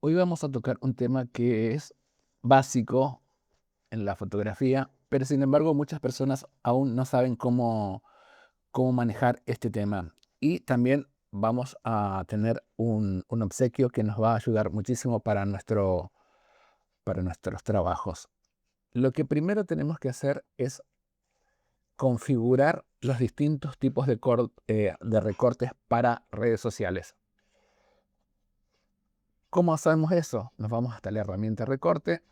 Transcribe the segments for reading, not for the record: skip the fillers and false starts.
Hoy vamos a tocar un tema que es básico en la fotografía, pero sin embargo muchas personas aún no saben cómo manejar este tema. Y también vamos a tener un obsequio que nos va a ayudar muchísimo para nuestros trabajos. Lo que primero tenemos que hacer es configurar los distintos tipos de recortes para redes sociales. ¿Cómo hacemos eso? Nos vamos hasta la herramienta recorte,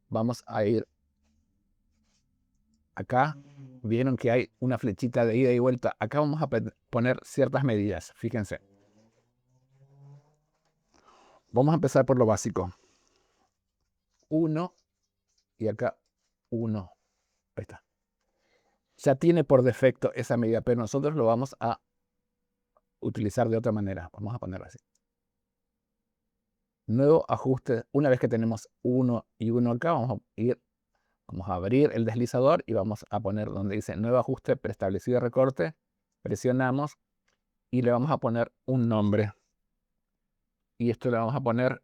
vamos a ir acá, vieron que hay una flechita de ida y vuelta. Acá vamos a poner ciertas medidas, fíjense. Vamos a empezar por lo básico. 1 y acá 1. Ahí está. Ya tiene por defecto esa medida, pero nosotros lo vamos a utilizar de otra manera. Vamos a ponerlo así. Nuevo ajuste. Una vez que tenemos 1 y 1 acá, vamos a abrir el deslizador y vamos a poner donde dice nuevo ajuste preestablecido recorte. Presionamos y le vamos a poner un nombre. Y esto le vamos a poner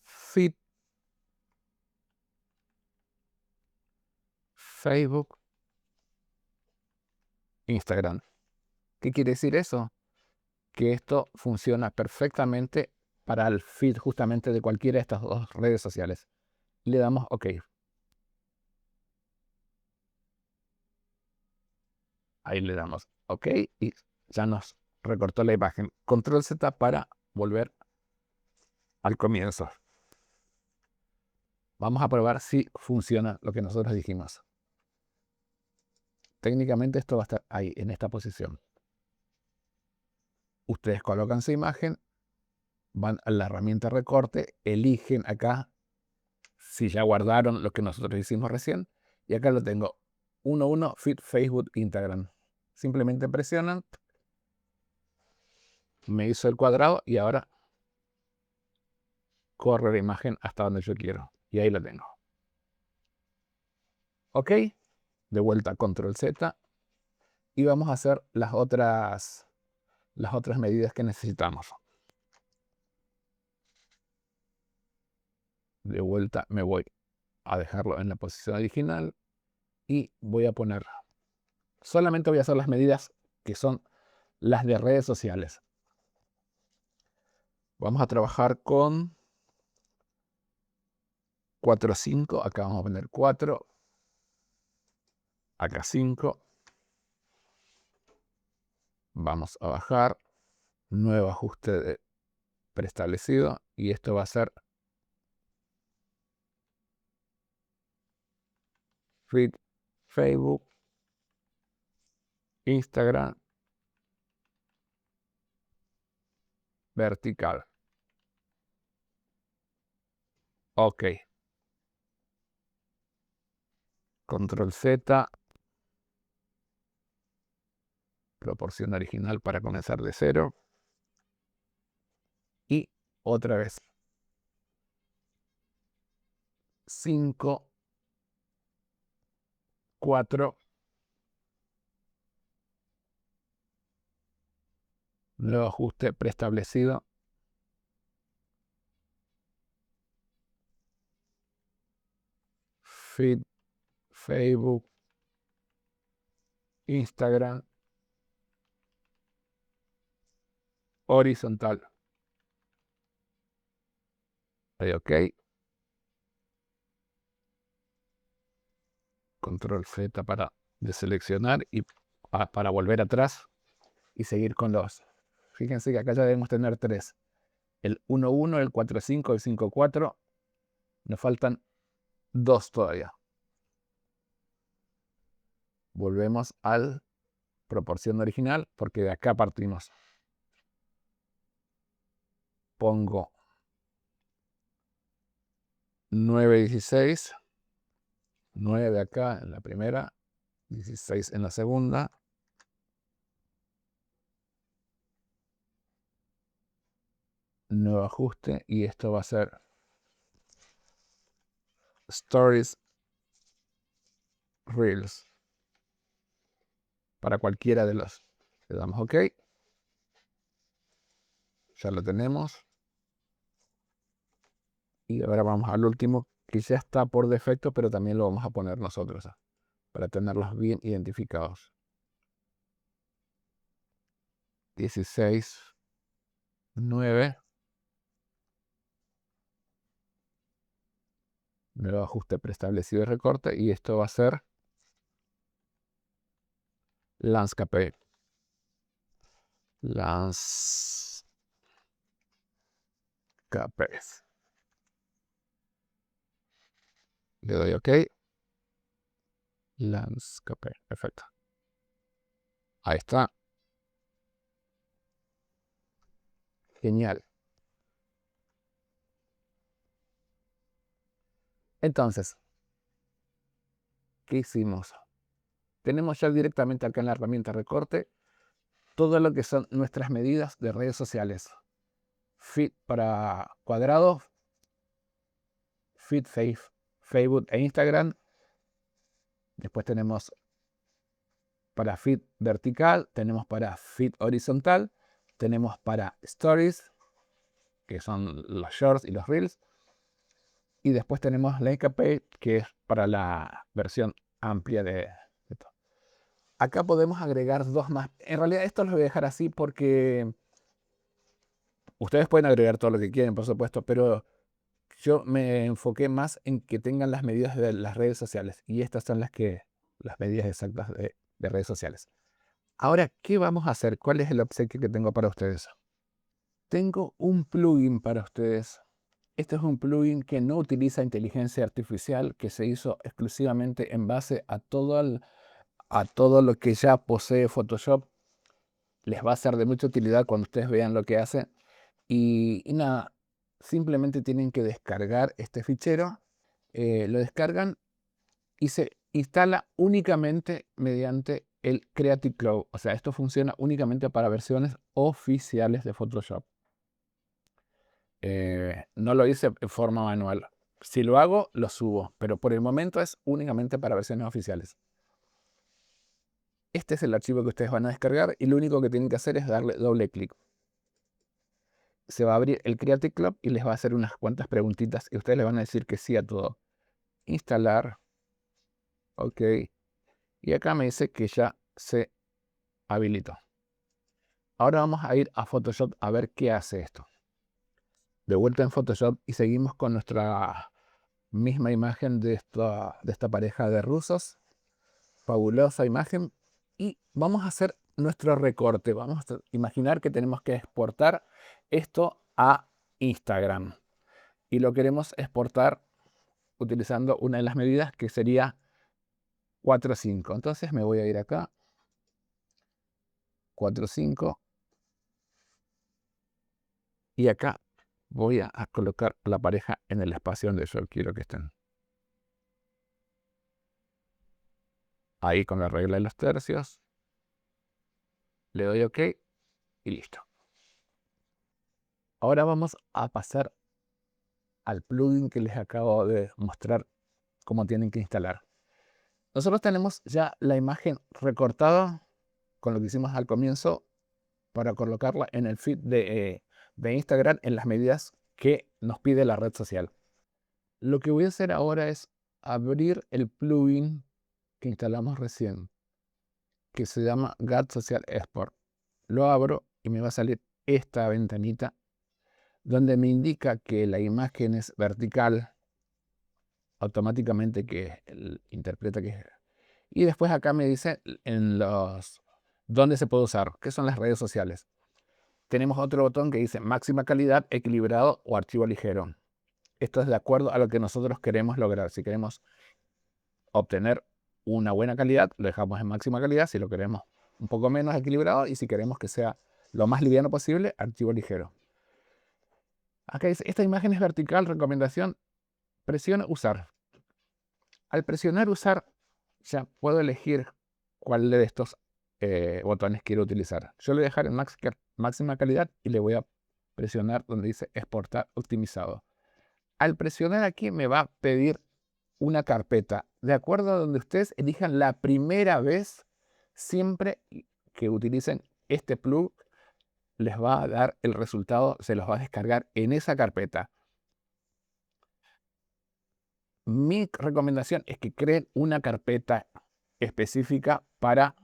Fit Facebook, Instagram. ¿Qué quiere decir eso? Que esto funciona perfectamente para el feed justamente de cualquiera de estas dos redes sociales. Le damos OK. Ahí le damos OK y ya nos recortó la imagen. Control Z para volver al comienzo. Vamos a probar si funciona lo que nosotros dijimos. Técnicamente esto va a estar ahí, en esta posición. Ustedes colocan su imagen, van a la herramienta recorte, eligen acá si ya guardaron lo que nosotros hicimos recién. Y acá lo tengo. 1.1 Fit Facebook Instagram. Simplemente presionan. Me hizo el cuadrado y ahora corre la imagen hasta donde yo quiero. Y ahí lo tengo. OK. De vuelta Control Z. Y vamos a hacer las otras medidas que necesitamos. De vuelta me voy a dejarlo en la posición original. Y voy a poner. Solamente voy a hacer las medidas que son las de redes sociales. Vamos a trabajar con 4, 5. Acá vamos a poner 4. Acá 5. Vamos a bajar. Nuevo ajuste preestablecido. Y esto va a ser Feed, Facebook, Instagram, vertical. OK. Control Z. Proporción original para comenzar de 0. Y otra vez. 5, 4. Nuevo ajuste preestablecido. Feed, Facebook, Instagram, horizontal. Ahí OK. Control Z para deseleccionar y para volver atrás y seguir con los. Fíjense que acá ya debemos tener 3. El 1.1, el 4.5, el 5.4. Nos faltan 2 todavía. Volvemos a la proporción original porque de acá partimos. Pongo 9.16. 9 acá en la primera. 16 en la segunda. Nuevo ajuste y esto va a ser Stories Reels. Para cualquiera de los. Le damos OK. Ya lo tenemos. Y ahora vamos al último, que ya está por defecto, pero también lo vamos a poner nosotros, para tenerlos bien identificados. 16:9. Nuevo ajuste preestablecido de recorte. Y esto va a ser Landscape. Landscapes. Le doy OK. Landscape. Perfecto. Ahí está. Genial. Entonces, ¿qué hicimos? Tenemos ya directamente acá en la herramienta recorte todo lo que son nuestras medidas de redes sociales. Feed para cuadrados, feed Facebook e Instagram. Después tenemos para feed vertical, tenemos para feed horizontal, tenemos para stories, que son los shorts y los reels. Y después tenemos Landscape, que es para la versión amplia de esto. Acá podemos agregar dos más. En realidad esto lo voy a dejar así porque ustedes pueden agregar todo lo que quieren, por supuesto, pero yo me enfoqué más en que tengan las medidas de las redes sociales. Y estas son las medidas exactas de redes sociales. Ahora, ¿qué vamos a hacer? ¿Cuál es el obsequio que tengo para ustedes? Tengo un plugin para ustedes. Este es un plugin que no utiliza inteligencia artificial, que se hizo exclusivamente en base a todo lo que ya posee Photoshop. Les va a ser de mucha utilidad cuando ustedes vean lo que hace. Y nada, simplemente tienen que descargar este fichero. Lo descargan y se instala únicamente mediante el Creative Cloud. O sea, esto funciona únicamente para versiones oficiales de Photoshop. No lo hice en forma manual. Si lo hago, lo subo, pero por el momento es únicamente para versiones oficiales. Este es el archivo que ustedes van a descargar y lo único que tienen que hacer es darle doble clic. Se va a abrir el Creative Club y les va a hacer unas cuantas preguntitas y ustedes le van a decir que sí a todo. Instalar. OK. Y acá me dice que ya se habilitó. Ahora vamos a ir a Photoshop a ver qué hace esto. De vuelta en Photoshop y seguimos con nuestra misma imagen de esta pareja de rusos. Fabulosa imagen. Y vamos a hacer nuestro recorte. Vamos a imaginar que tenemos que exportar esto a Instagram. Y lo queremos exportar utilizando una de las medidas que sería 4:5. Entonces me voy a ir acá. 4:5. Y acá voy a colocar la pareja en el espacio donde yo quiero que estén. Ahí con la regla de los tercios. Le doy OK y listo. Ahora vamos a pasar al plugin que les acabo de mostrar cómo tienen que instalar. Nosotros tenemos ya la imagen recortada con lo que hicimos al comienzo para colocarla en el feed de Instagram en las medidas que nos pide la red social. Lo que voy a hacer ahora es abrir el plugin que instalamos recién, que se llama GAT Social Export. Lo abro y me va a salir esta ventanita donde me indica que la imagen es vertical, automáticamente que él interpreta que es. Y después acá me dice dónde se puede usar, que son las redes sociales. Tenemos otro botón que dice máxima calidad, equilibrado o archivo ligero. Esto es de acuerdo a lo que nosotros queremos lograr. Si queremos obtener una buena calidad, lo dejamos en máxima calidad. Si lo queremos un poco menos equilibrado y si queremos que sea lo más liviano posible, archivo ligero. Acá dice, esta imagen es vertical, recomendación, presiona usar. Al presionar usar, ya puedo elegir cuál de estos botones quiero utilizar. Yo le voy a dejar en máxima calidad y le voy a presionar donde dice exportar optimizado. Al presionar aquí me va a pedir una carpeta. De acuerdo a donde ustedes elijan la primera vez, siempre que utilicen este plug, les va a dar el resultado, se los va a descargar en esa carpeta. Mi recomendación es que creen una carpeta específica para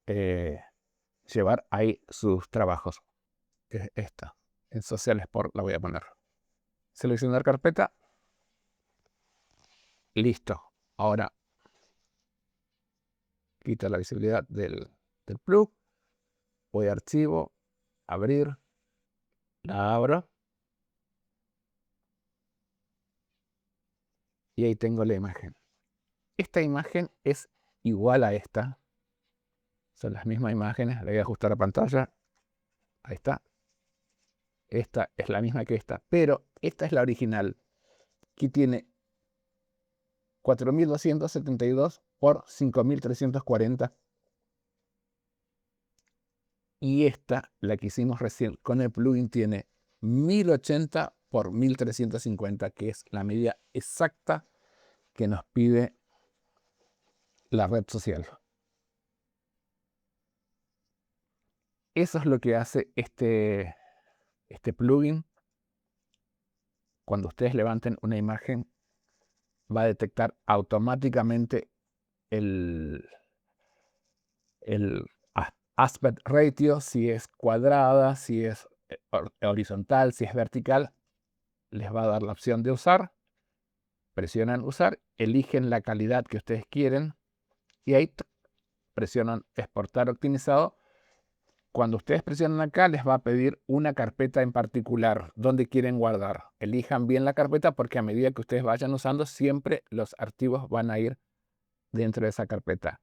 llevar ahí sus trabajos. Que es esta. En Social Sport la voy a poner. Seleccionar carpeta. Listo. Ahora quita la visibilidad del plug. Voy a archivo, abrir, la abro. Y ahí tengo la imagen. Esta imagen es igual a esta. Son las mismas imágenes. Le voy a ajustar la pantalla. Ahí está. Esta es la misma que esta, pero esta es la original. Aquí tiene 4272 por 5340. Y esta, la que hicimos recién con el plugin, tiene 1080 por 1350, que es la medida exacta que nos pide la red social. Eso es lo que hace este plugin. Cuando ustedes levanten una imagen, va a detectar automáticamente el aspect ratio, si es cuadrada, si es horizontal, si es vertical. Les va a dar la opción de usar. Presionan usar, eligen la calidad que ustedes quieren y ahí presionan exportar optimizado. Cuando ustedes presionan acá, les va a pedir una carpeta en particular donde quieren guardar. Elijan bien la carpeta porque a medida que ustedes vayan usando, siempre los archivos van a ir dentro de esa carpeta.